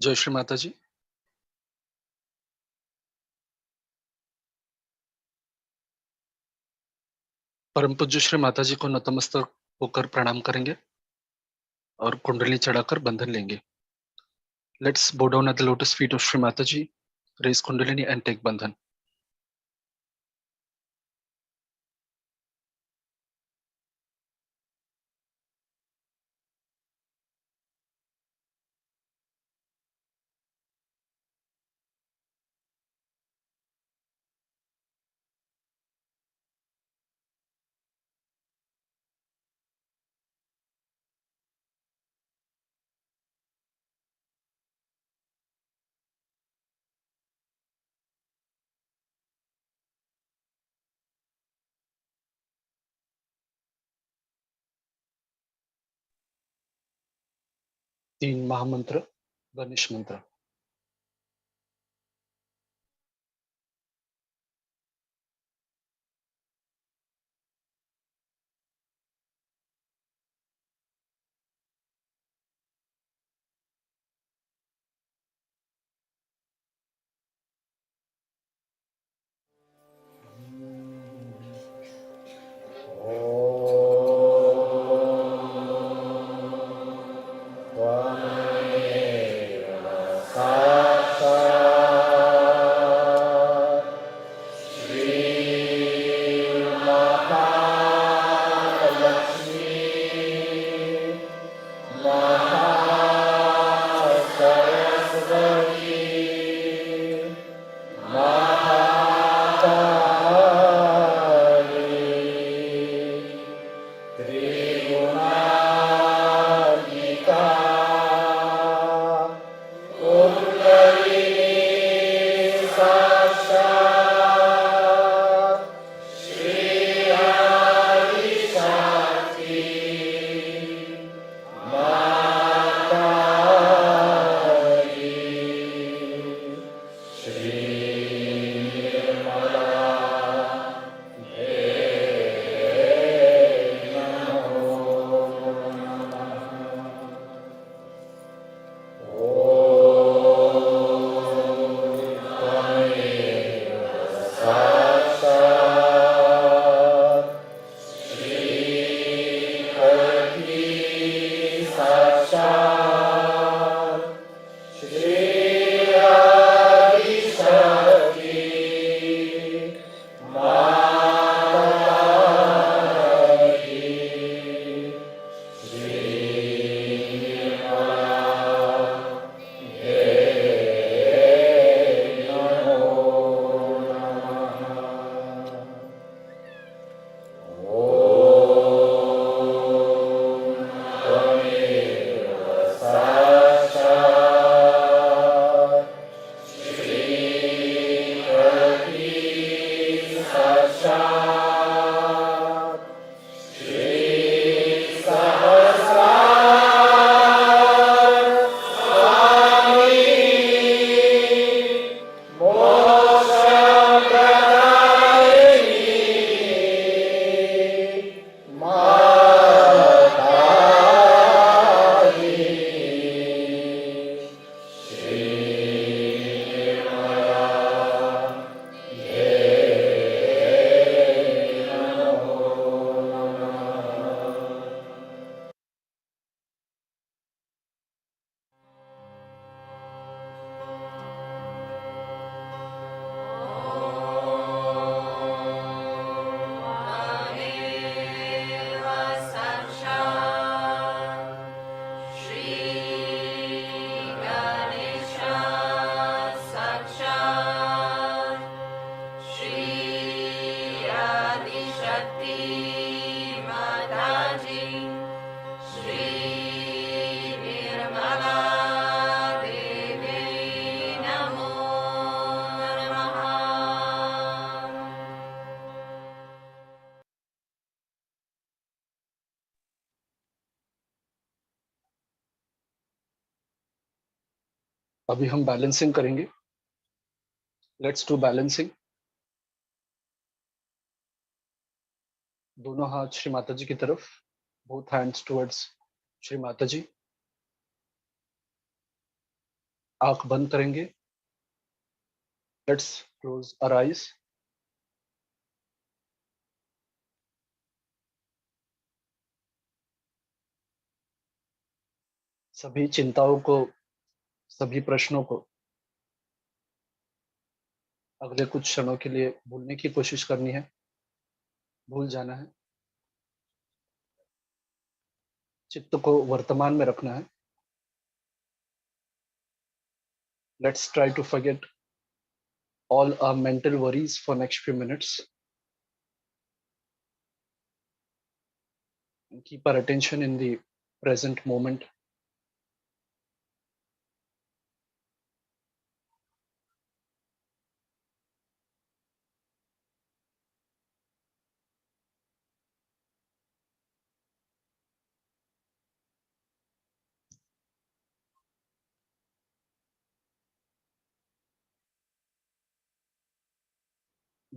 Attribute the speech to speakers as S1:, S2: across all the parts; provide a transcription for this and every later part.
S1: जय श्री माता जी। परम पूज्य श्री माता जी को नतमस्तक होकर प्रणाम करेंगे और कुंडली चढ़ाकर बंधन लेंगे। Let's bow down at the lotus feet of Shri Mataji, raise Kundalini and take bandhan. तीन महामंत्र गणेश मंत्र। अभी हम बैलेंसिंग करेंगे। Let's do balancing. दोनों हाथ श्री माता जी की तरफ, both hands towards Shri Mata जी। आंख बंद करेंगे. Let's close our eyes. सभी चिंताओं को, सभी प्रश्नों को अगले कुछ क्षणों के लिए भूलने की कोशिश करनी है. भूल जाना है. चित्त को वर्तमान में रखना है. Let's try to forget all our mental worries for next few minutes and keep our attention in the present moment.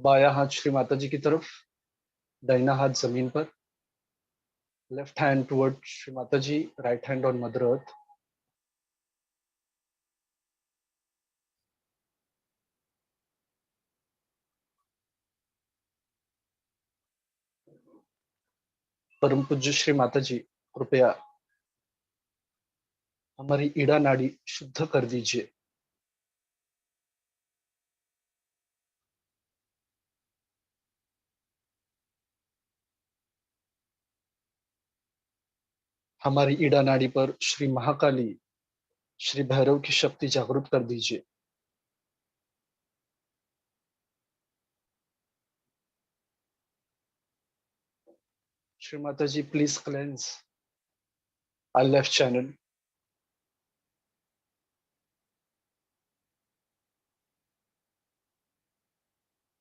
S1: बायां हाथ श्री माता जी की तरफ, दाहिना हाथ जमीन पर. Left hand toward Shri Mata ji, right hand on mother earth. परम पूज्य श्री माता जी, कृपया हमारी ईड़ा नाड़ी शुद्ध कर दीजिए. हमारी ईड़ा नाड़ी पर श्री महाकाली, श्री भैरव की शक्ति जागृत कर दीजिए. Shri Mata ji, please cleanse our left channel.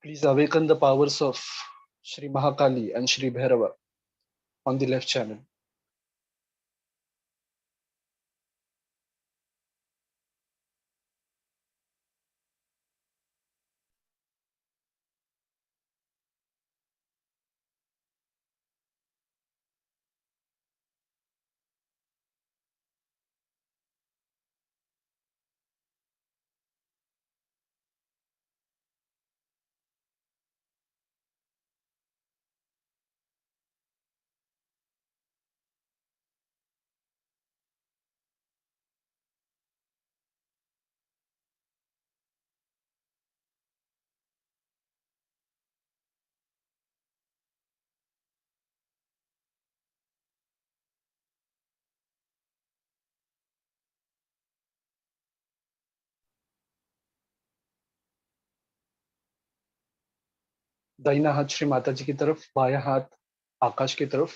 S1: Please awaken the powers of Shri Mahakali and Shri Bhairava on the left channel. दाहिना हाथ श्री माता जी की तरफ, बायां हाथ आकाश की तरफ.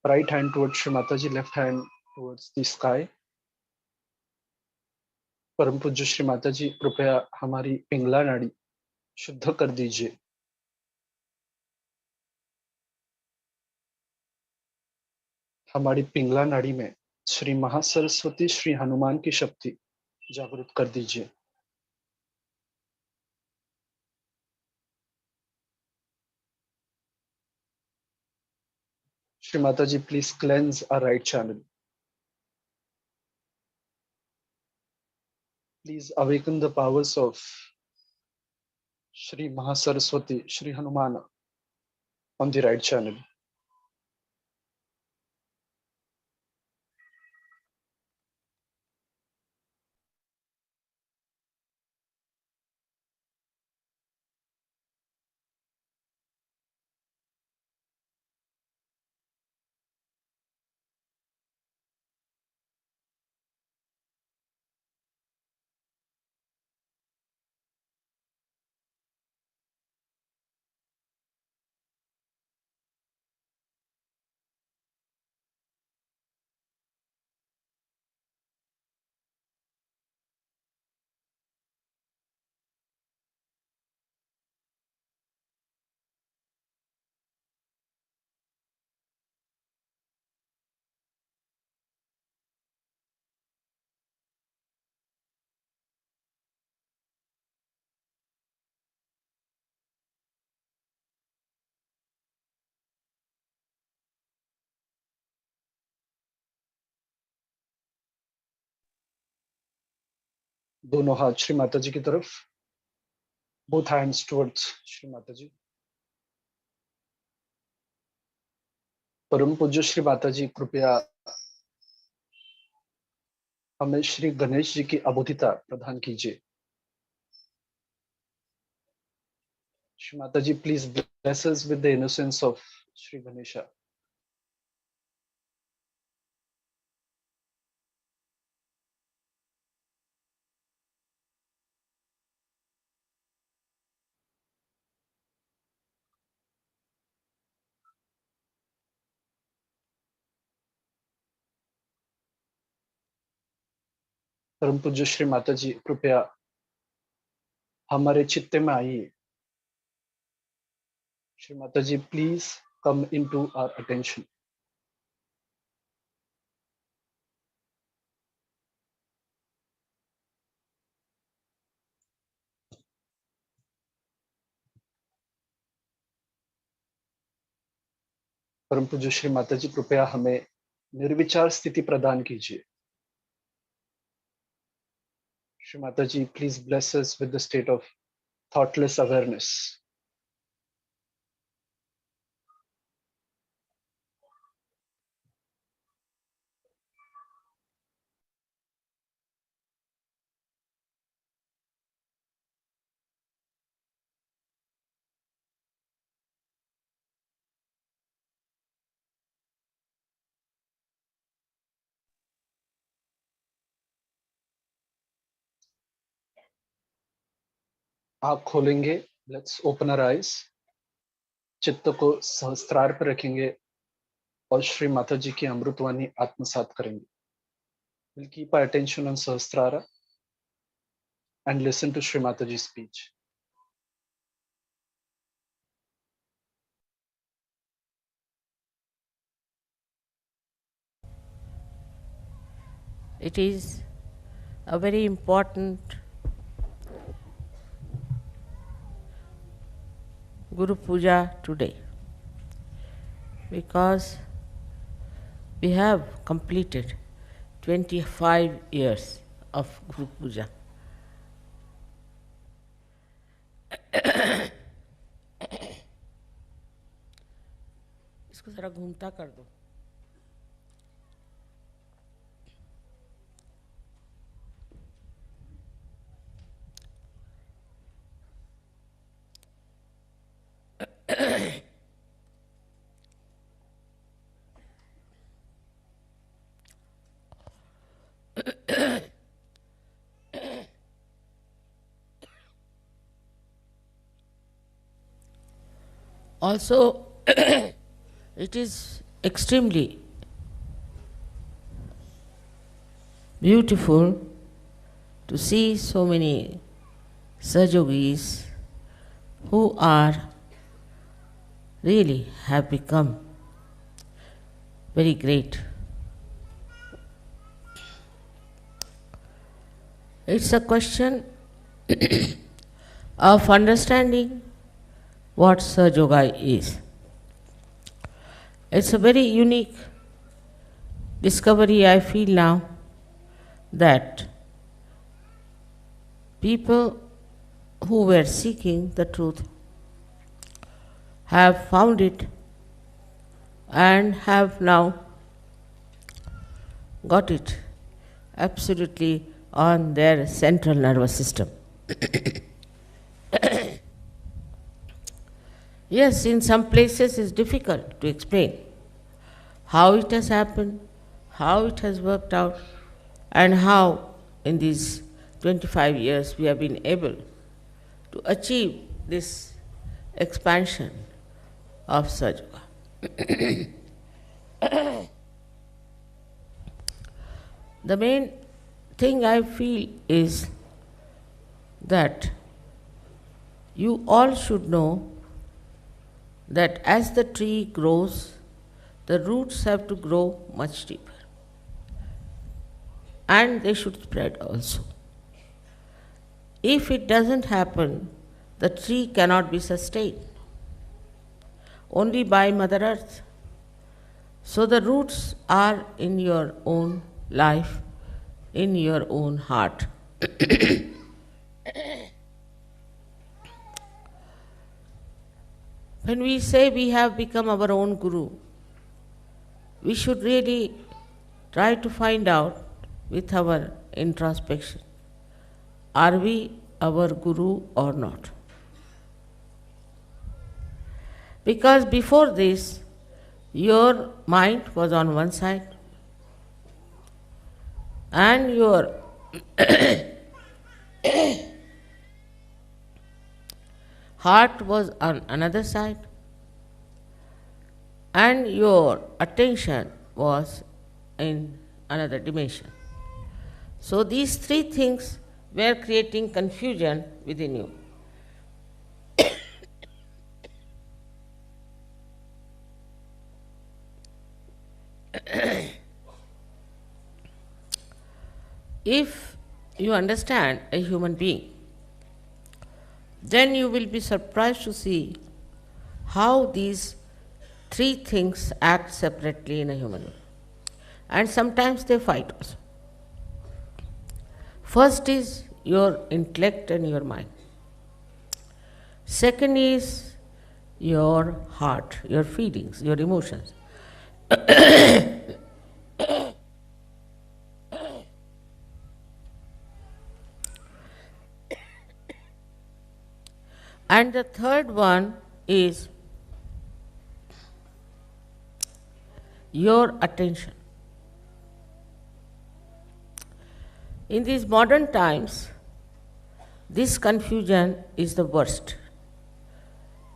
S1: Right hand towards Shri Mata ji, left hand towards the sky. परम पूज्य श्री माता जी, कृपया हमारी पिंगला नाड़ी शुद्ध कर दीजिए. हमारी पिंगला नाड़ी में श्री महासरस्वती, श्री हनुमान की शक्ति जागृत कर दीजिए. Shri Mata ji, please cleanse our right channel. Please awaken the powers of Shri Mahasaraswati, Shri Hanuman on the right channel. दोनों हाथ श्री माता जी की तरफ, both hands towards Shri Mata जी। परम पूज्य श्री माता जी, कृपया हमें श्री गणेश जी की अबोधिता प्रदान कीजिए। Shri Mata ji, please bless us with the innocence of Shri Ganesha. परम पूज्य श्री माता जी, कृपया हमारे चित्त में आइए। Shri Mata ji, please come into our attention. परम पूज्य श्री माता जी, कृपया हमें निर्विचार स्थिति प्रदान कीजिए। Shri Mata ji, please bless us with the state of thoughtless awareness। आँख खोलेंगे, लेट्स ओपन आवर आईज। चित्त को सहस्त्रार पर रखेंगे और श्री माता जी की अमृतवाणी आत्मसात करेंगे। We'll keep our attention on Sahasrara and listen to Shri Mataji's speech.
S2: It is a very important Guru Puja today because we have completed 25 years of Guru Puja. इसको जरा घूमता कर दो। Also, it is extremely beautiful to see so many Sahajogis who are really have become very great. It's a question of understanding what Sahaja is. It's a very unique discovery I feel now that people who were seeking the truth have found it and have now got it absolutely on their central nervous system. Yes, in some places it's difficult to explain how it has happened, how it has worked out, and how in these 25 years we have been able to achieve this expansion of Sahaja. The main thing I feel is that you all should know that as the tree grows, the roots have to grow much deeper. And they should spread also. If it doesn't happen, the tree cannot be sustained only by Mother Earth. So the roots are in your own life, in your own heart. When we say we have become our own guru, we should really try to find out with our introspection, are we our guru or not? Because before this, your mind was on one side and your heart was on another side and your attention was in another dimension. So these three things were creating confusion within you. If you understand a human being, then you will be surprised to see how these three things act separately in a human being. And sometimes they fight also. First is your intellect and your mind. Second is your heart, your feelings, your emotions. And the third one is your attention. In these modern times, this confusion is the worst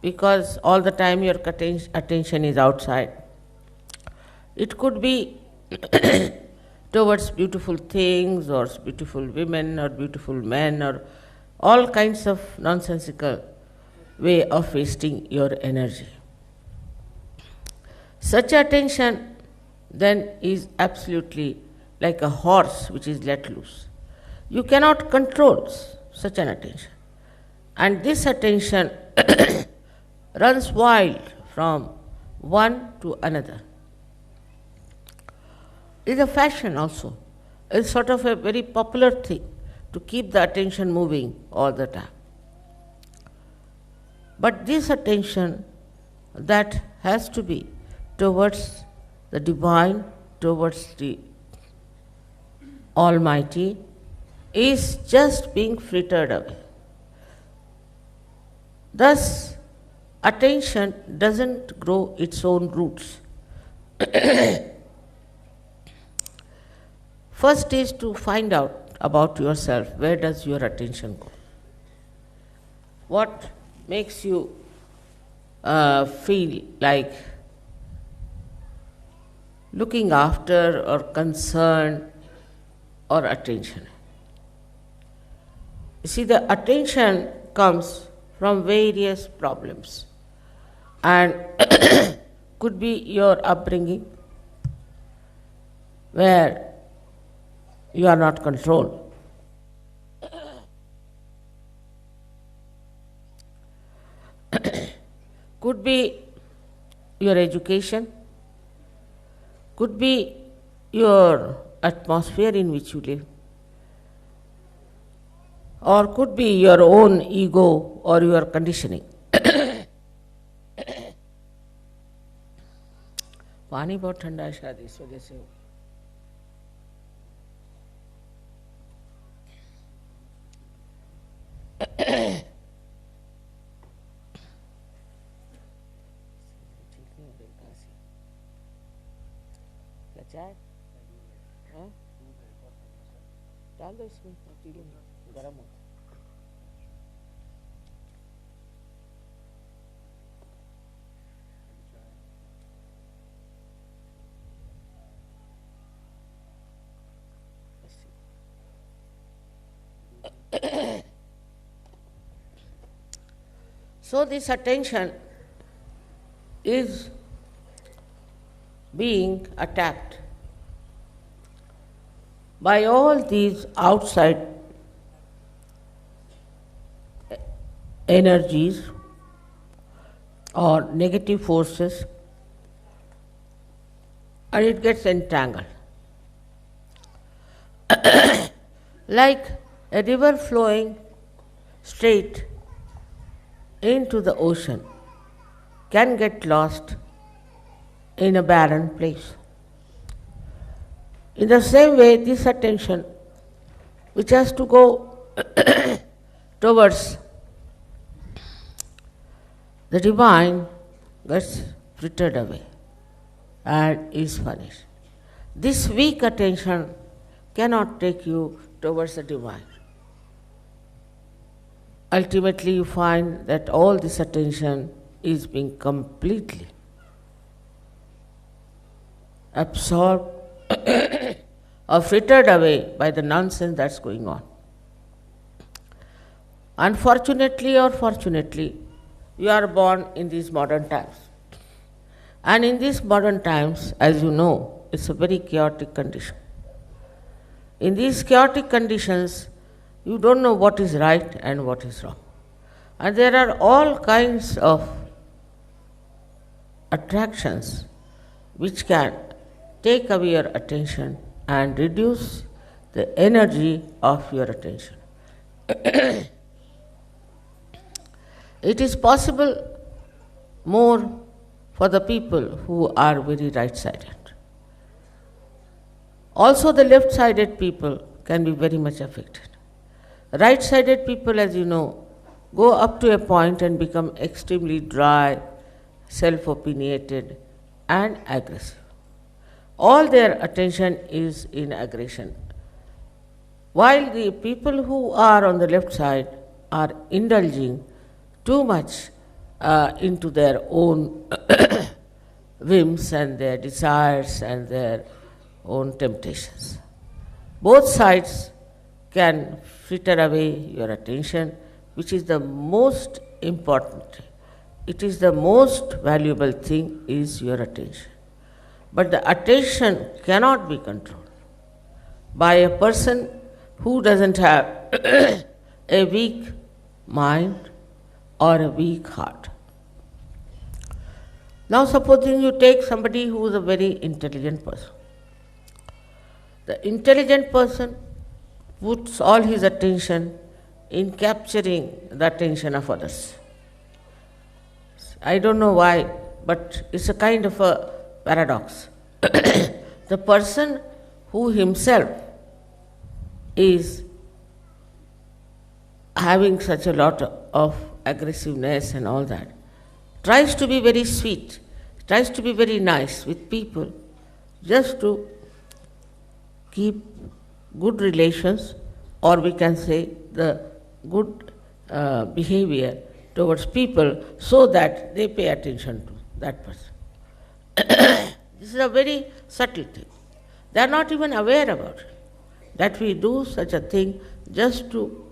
S2: because all the time your attention is outside. It could be towards beautiful things or beautiful women or beautiful men or all kinds of nonsensical way of wasting your energy. Such attention then is absolutely like a horse which is let loose. You cannot control such an attention. And this attention runs wild from one to another. It's a fashion also. It's sort of a very popular thing to keep the attention moving all the time. But this attention that has to be towards the divine, towards the Almighty, is just being frittered away. Thus, attention doesn't grow its own roots. First is to find out about yourself. Where does your attention go? What makes you feel like looking after or concern or attention? You see, the attention comes from various problems and could be your upbringing where you are not controlled. Could be your education, could be your atmosphere in which you live, or could be your own ego or your conditioning. पानी बहुत ठंडा है शायद इस वजह से चाय डाल दो इसमें पी लूँगा गर्म हो So this attention is being attacked by all these outside energies or negative forces, and it gets entangled. Like A river flowing straight into the ocean can get lost in a barren place. In the same way, this attention, which has to go towards the divine, gets frittered away and is vanished. This weak attention cannot take you towards the divine. Ultimately, you find that all this attention is being completely absorbed or frittered away by the nonsense that's going on. Unfortunately or fortunately, you are born in these modern times. And in these modern times, as you know, it's a very chaotic condition. In these chaotic conditions, you don't know what is right and what is wrong. And there are all kinds of attractions which can take away your attention and reduce the energy of your attention. It is possible more for the people who are very right-sided. Also, the left-sided people can be very much affected. Right-sided people, as you know, go up to a point and become extremely dry, self-opinionated, and aggressive. All their attention is in aggression. While the people who are on the left side are indulging too much into their own whims and their desires and their own temptations. Both sides can fritter away your attention, which is the most important. It is the most valuable thing is your attention. But the attention cannot be controlled by a person who doesn't have a weak mind or a weak heart. Now supposing you take somebody who is a very intelligent person. The intelligent person puts all his attention in capturing the attention of others. I don't know why, but it's a kind of a paradox. The person who himself is having such a lot of aggressiveness and all that, tries to be very sweet, tries to be very nice with people, just to keep good relations, or we can say the good behavior towards people so that they pay attention to that person. This is a very subtle thing. They are not even aware about it, that we do such a thing just to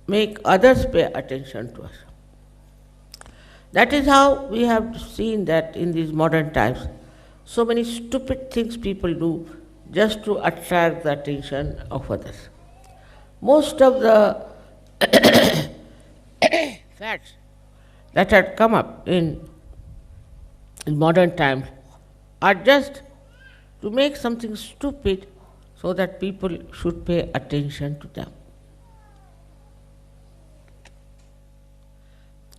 S2: make others pay attention to us. That is how we have seen that in these modern times, so many stupid things people do just to attract the attention of others. Most of the facts that had come up in modern times are just to make something stupid so that people should pay attention to them.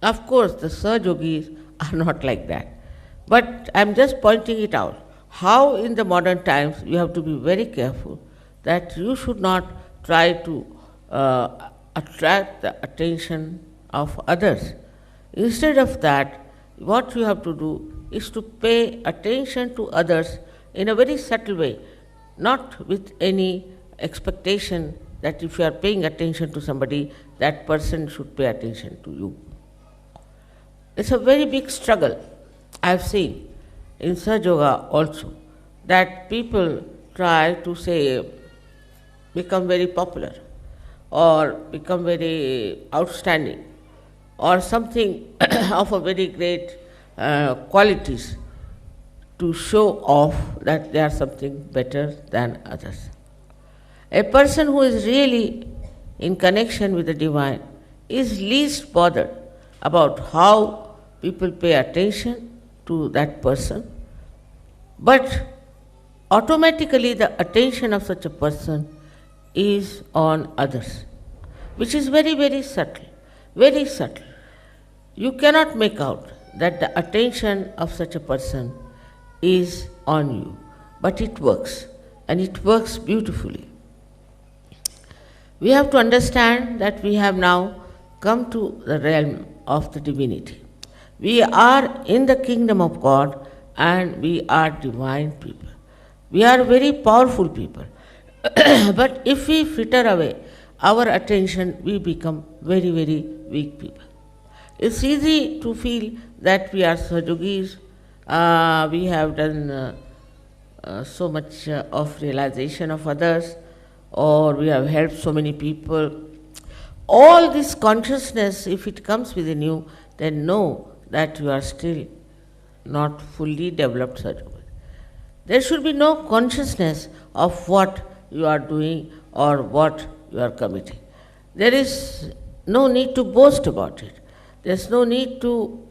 S2: Of course, the Sahajogis are not like that. But I am just pointing it out, how in the modern times you have to be very careful that you should not try to attract the attention of others. Instead of that, what you have to do is to pay attention to others in a very subtle way, not with any expectation that if you are paying attention to somebody, that person should pay attention to you. It's a very big struggle I have seen in Sahaja Yoga also, that people try to say, become very popular or become very outstanding or something of a very great qualities to show off that they are something better than others. A person who is really in connection with the divine is least bothered about how people pay attention to that person, but automatically the attention of such a person is on others, which is very, very subtle, very subtle. You cannot make out that the attention of such a person is on you, but it works, and it works beautifully. We have to understand that we have now come to the realm of the divinity. We are in the kingdom of God, and we are divine people. We are very powerful people. But if we fritter away our attention, we become very, very weak people. It's easy to feel that we are Sahajogis, we have done so much of realization of others, or we have helped so many people. All this consciousness, if it comes within you, then know that you are still not fully developed Sahajogi. There should be no consciousness of what you are doing or what you are committing. There is no need to boast about it. There is no need to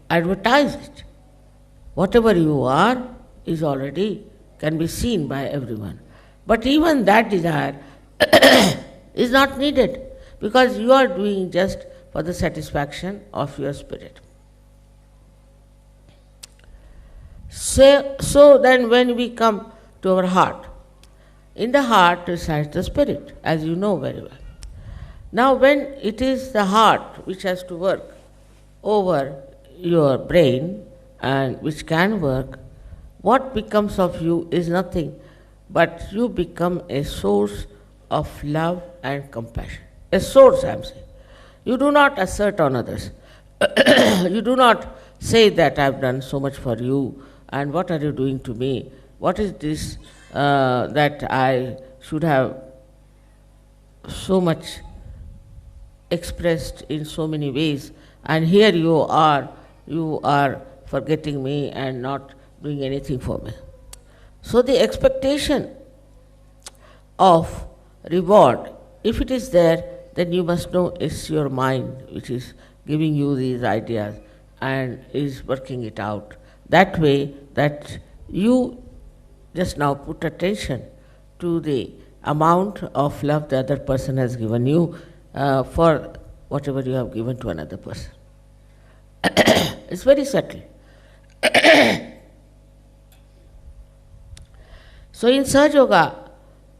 S2: advertise it. Whatever you are is already can be seen by everyone. But even that desire is not needed, because you are doing just for the satisfaction of your spirit. So then when we come to our heart, in the heart resides the spirit, as you know very well. Now when it is the heart which has to work over your brain, and which can work, what becomes of you is nothing but you become a source of love and compassion. A source, I am saying. You do not assert on others. You do not say that I have done so much for you, and what are you doing to me? What is this that I should have so much expressed in so many ways, and here you are forgetting me and not doing anything for me. So the expectation of reward, if it is there, then you must know it's your mind which is giving you these ideas and is working it out that way that you just now put attention to the amount of love the other person has given you for whatever you have given to another person. It's very subtle. So in Sahaja Yoga,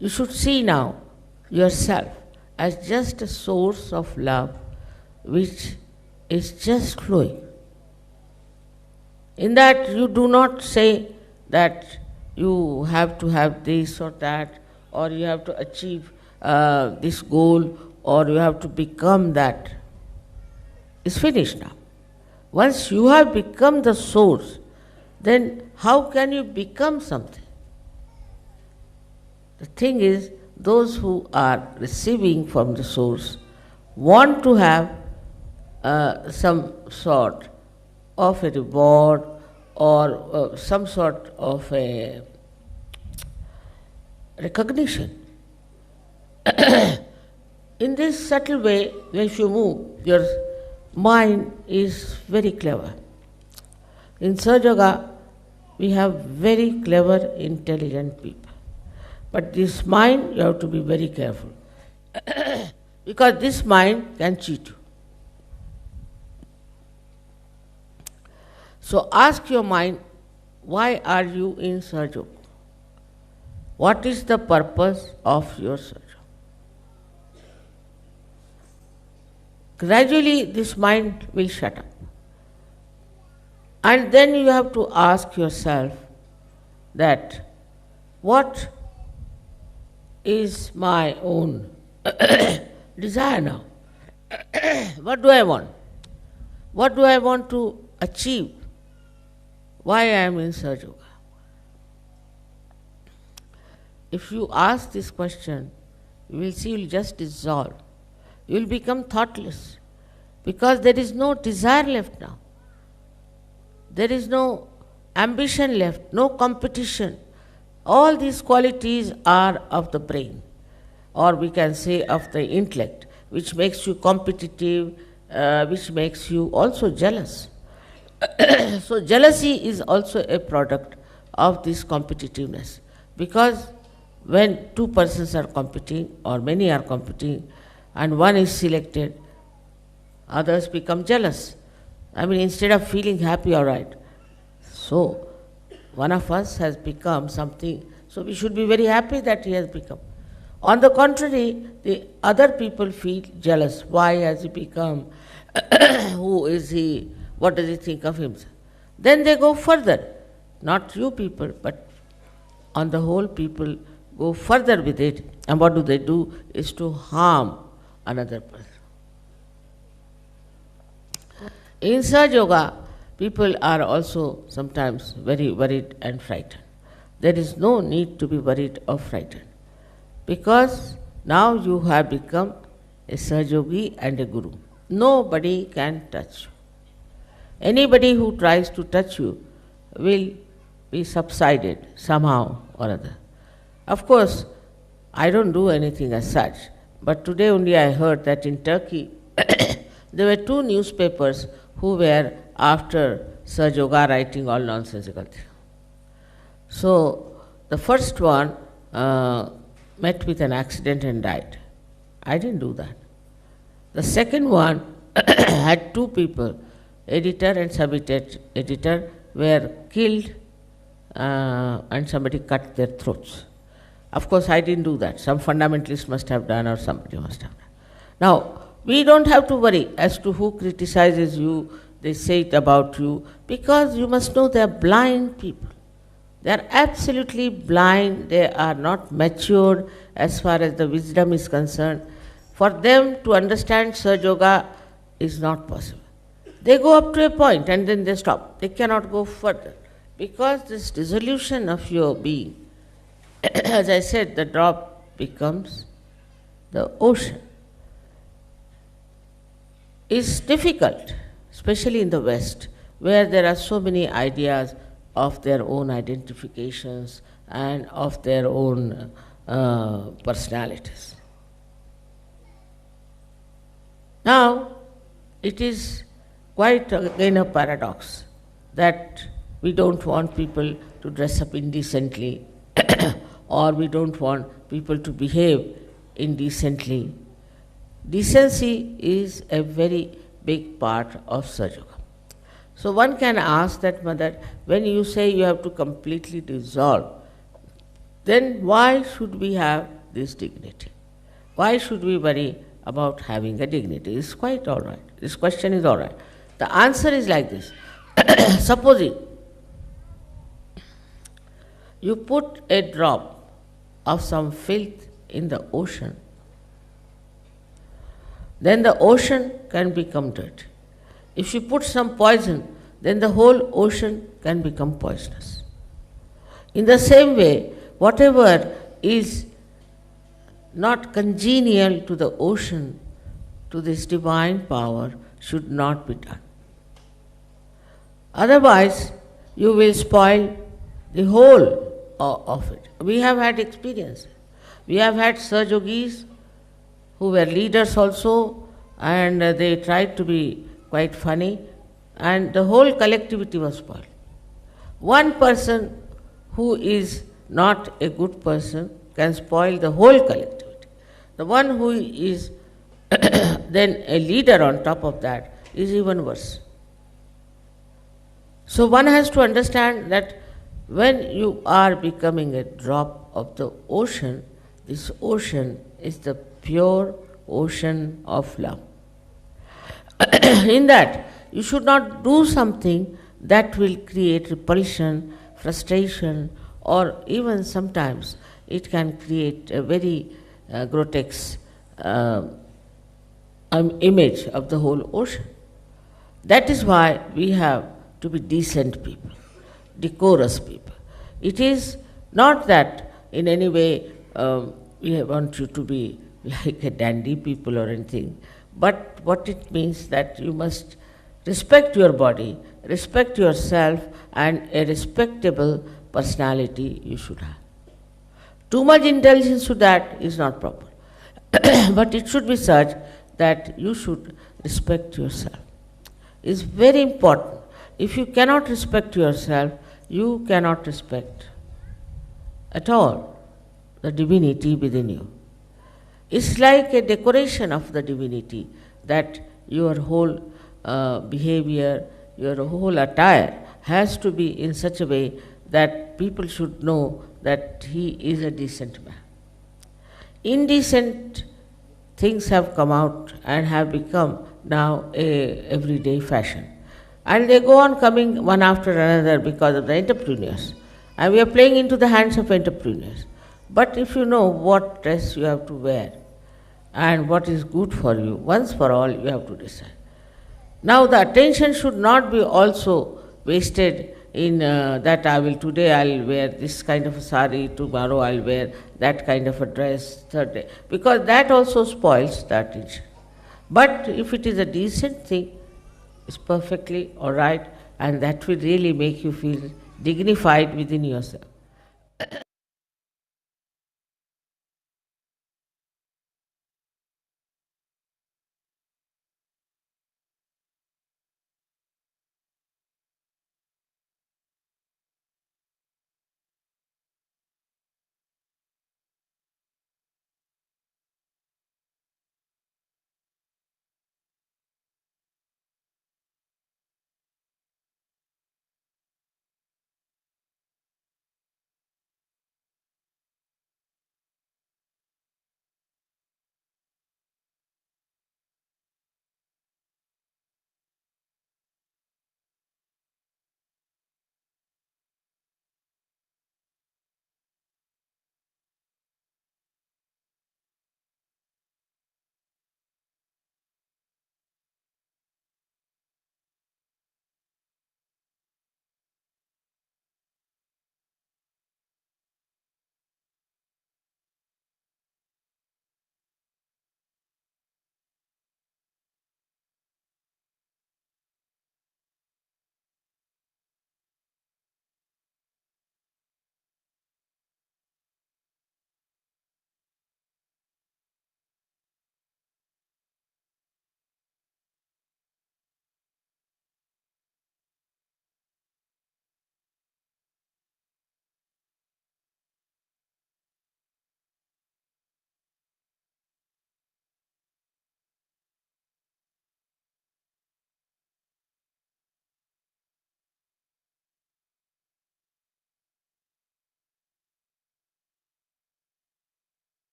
S2: you should see now yourself as just a source of love which is just flowing. In that you do not say that you have to have this or that, or you have to achieve this goal, or you have to become that. It's finished now. Once you have become the source, then how can you become something? The thing is, those who are receiving from the source want to have some sort of a reward or some sort of a recognition. In this subtle way, if you move, your mind is very clever. In Sahaja Yoga, we have very clever, intelligent people. But this mind, you have to be very careful. Because this mind can cheat you. So ask your mind, why are you in Sahaja Yoga? What is the purpose of your Sahaja? Gradually this mind will shut up. And then you have to ask yourself that what is my own desire now? What do I want? What do I want to achieve? Why I am in Sahaja Yoga? If you ask this question, you will see you will just dissolve. You will become thoughtless, because there is no desire left now. There is no ambition left, no competition. All these qualities are of the brain, or we can say of the intellect, which makes you competitive, which makes you also jealous. So jealousy is also a product of this competitiveness, because when two persons are competing or many are competing and one is selected, others become jealous. I mean, instead of feeling happy, all right. So, one of us has become something, so we should be very happy that he has become. On the contrary, the other people feel jealous. Why has he become? Who is he? What does he think of himself? Then they go further. Not you people, but on the whole, people go further with it. And what do? Is to harm another person. In Sahaja Yoga, people are also sometimes very worried and frightened. There is no need to be worried or frightened, because now you have become a Sahaja Yogi and a Guru. Nobody can touch you. Anybody who tries to touch you will be subsided somehow or other. Of course, I don't do anything as such, but today only I heard that in Turkey there were two newspapers who were after Sahaja Yoga writing all nonsensical things. So the first one met with an accident and died. I didn't do that. The second one had two people, editor and sub-editor, were killed and somebody cut their throats. Of course, I didn't do that. Some fundamentalist must have done, or somebody must have done. Now, we don't have to worry as to who criticizes you, they say it about you, because you must know they are blind people. They are absolutely blind, they are not matured as far as the wisdom is concerned. For them to understand Sahaja Yoga is not possible. They go up to a point and then they stop. They cannot go further, because this dissolution of your being, as I said, the drop becomes the ocean, is difficult, especially in the West, where there are so many ideas of their own identifications and of their own personalities. Now, it is quite again a paradox that we don't want people to dress up indecently or we don't want people to behave indecently. Decency is a very big part of Sahaja Yoga. So one can ask that, Mother, when you say you have to completely dissolve, then why should we have this dignity? Why should we worry about having a dignity? It's quite all right. This question is all right. The answer is like this. Supposing you put a drop of some filth in the ocean, then the ocean can become dirty. If you put some poison, then the whole ocean can become poisonous. In the same way, whatever is not congenial to the ocean, to this divine power, should not be done. Otherwise, you will spoil the whole of it. We have had experience. We have had Sahaja Yogis who were leaders also, and they tried to be quite funny, and the whole collectivity was spoiled. One person who is not a good person can spoil the whole collectivity. The one who is then a leader on top of that is even worse. So one has to understand that when you are becoming a drop of the ocean, this ocean is the pure ocean of love. In that, you should not do something that will create repulsion, frustration, or even sometimes it can create a very grotesque image of the whole ocean. That is why we have to be decent people, decorous people. It is not that in any way we want you to be like a dandy people or anything, but what it means that you must respect your body, respect yourself, and a respectable personality you should have. Too much intelligence to that is not proper. But it should be such that you should respect yourself. It's very important. If you cannot respect yourself, you cannot respect at all the divinity within you. It's like a decoration of the divinity, that your whole behavior, your whole attire has to be in such a way that people should know that he is a decent man. Indecent things have come out and have become now a everyday fashion. And they go on coming one after another because of the entrepreneurs. And we are playing into the hands of entrepreneurs. But if you know what dress you have to wear and what is good for you, once for all you have to decide. Now the attention should not be also wasted in that I will today I'll wear this kind of a sari, tomorrow I'll wear that kind of a dress, third day, because that also spoils the attention. But if it is a decent thing, it's perfectly all right, and that will really make you feel dignified within yourself.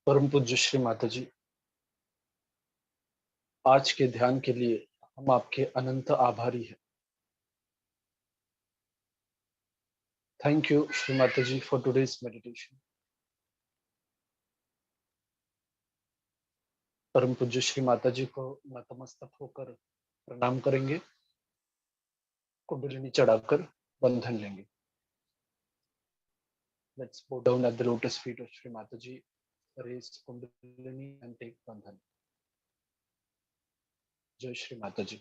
S1: परम पूज्य श्री माता जी, आज के ध्यान के लिए हम आपके अनंत आभारी हैं। Thank you Shri Mata ji for today's meditation. परम पूज्य श्री माता जी को नतमस्तक होकर प्रणाम करेंगे, कुंडलिनी चढ़ाकर बंधन लेंगे। Let's bow down at the lotus feet of Shri Mataji, raise kundalini and take bandhan. जय श्री माता जी।